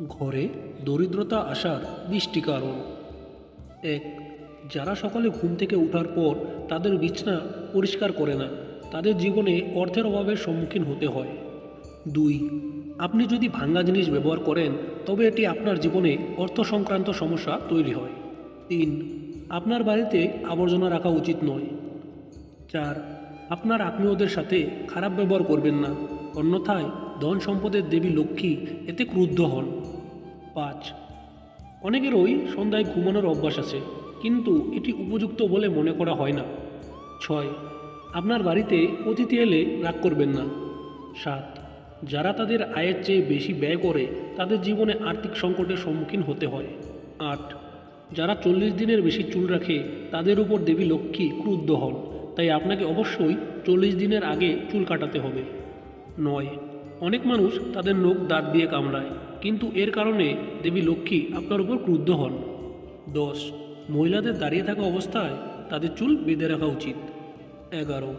ঘরে দরিদ্রতা আসার ২০টি কারণ। ১. যারা সকালে ঘুম থেকে ওঠার পর তাদের বিছানা পরিষ্কার করে না, তাদের জীবনে অর্থের অভাবের সম্মুখীন হতে হয়। ২. আপনি যদি ভাঙা জিনিস ব্যবহার করেন তবে এটি আপনার জীবনে অর্থ সংক্রান্ত সমস্যা তৈরি হয়। ৩. আপনার বাড়িতে আবর্জনা রাখা উচিত নয়। ৪. আপনার আত্মীয়দের সাথে খারাপ ব্যবহার করবেন না, অন্যথায় ধন সম্পদের দেবী লক্ষ্মী এতে ক্রুদ্ধ হন। ৫. অনেকেরই সন্ধ্যায় ঘুমানোর অভ্যাস আছে, কিন্তু এটি উপযুক্ত বলে মনে করা হয় না। ৬. আপনার বাড়িতে অতিথি এলে রাগ করবেন না। ৭. যারা তাদের আয়ের চেয়ে বেশি ব্যয় করে তাদের জীবনে আর্থিক সংকটের সম্মুখীন হতে হয়। ৮. যারা ৪০ দিনের বেশি চুল রাখে তাদের উপর দেবী লক্ষ্মী ক্রুদ্ধ হন, তাই আপনাকে অবশ্যই ৪০ দিনের আগে চুল কাটাতে হবে। ৯. অনেক মানুষ তাদের নখ দাঁত দিয়ে কামড়ায়, কিন্তু এর কারণে দেবী লক্ষ্মী আপনার উপর ক্রুদ্ধ হন। ১০. মহিলাদের দাঁড়িয়ে থাকা অবস্থায় তাদের চুল বেঁধে রাখা উচিত। ১১.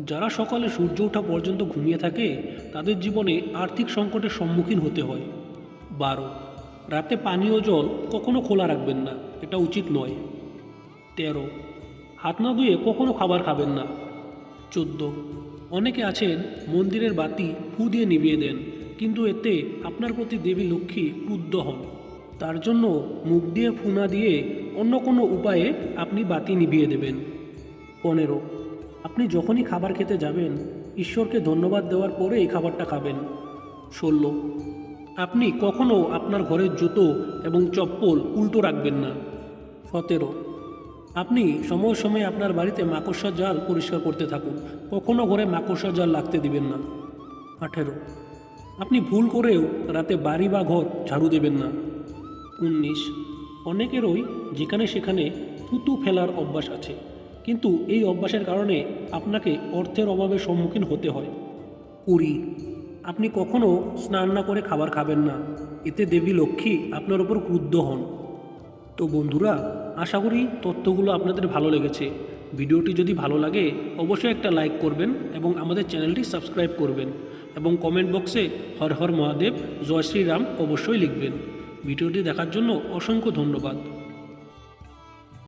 যারা সকালে সূর্য ওঠা পর্যন্ত ঘুমিয়ে থাকে তাদের জীবনে আর্থিক সংকটের সম্মুখীন হতে হয়। ১২. রাতে পানীয় জল কখনো খোলা রাখবেন না, এটা উচিত নয়। ১৩. হাত না ধুয়ে কখনো খাবার খাবেন না। ১৪. অনেকে আছেন মন্দিরের বাতি ফু দিয়ে নিভিয়ে দেন, কিন্তু এতে আপনার প্রতি দেবী লক্ষ্মী ক্রুদ্ধ হন। তার জন্য মুখ দিয়ে ফু না দিয়ে অন্য কোনো উপায়ে আপনি বাতি নিভিয়ে দেবেন। ১৫. আপনি যখনই খাবার খেতে যাবেন ঈশ্বরকে ধন্যবাদ দেওয়ার পরে এই খাবারটা খাবেন। ১৬. আপনি কখনও আপনার ঘরের জুতো এবং চপ্পল উল্টো রাখবেন না। ১৭. আপনি সময় সময়ে আপনার বাড়িতে মাকড়সার জাল পরিষ্কার করতে থাকুন, কখনো ঘরে মাকড়সার জাল লাগতে দিবেন না। ১৮. আপনি ভুল করেও রাতে বাড়ি বা ঘর ঝাড়ু দেবেন না। ১৯. অনেকেরই যেখানে সেখানে থুতু ফেলার অভ্যাস আছে, কিন্তু এই অভ্যাসের কারণে আপনাকে অর্থের অভাবের সম্মুখীন হতে হয়। ২০. আপনি কখনও স্নান না করে খাবার খাবেন না, এতে দেবী লক্ষ্মী আপনার উপর ক্রুদ্ধ হন। তো বন্ধুরা, আশা করি তথ্যগুলো আপনাদের ভালো লেগেছে। ভিডিওটি যদি ভালো লাগে অবশ্যই একটা লাইক করবেন এবং আমাদের চ্যানেলটি সাবস্ক্রাইব করবেন, এবং কমেন্ট বক্সে হর হর মহাদেব, জয় শ্রীরাম অবশ্যই লিখবেন। ভিডিওটি দেখার জন্য অসংখ্য ধন্যবাদ।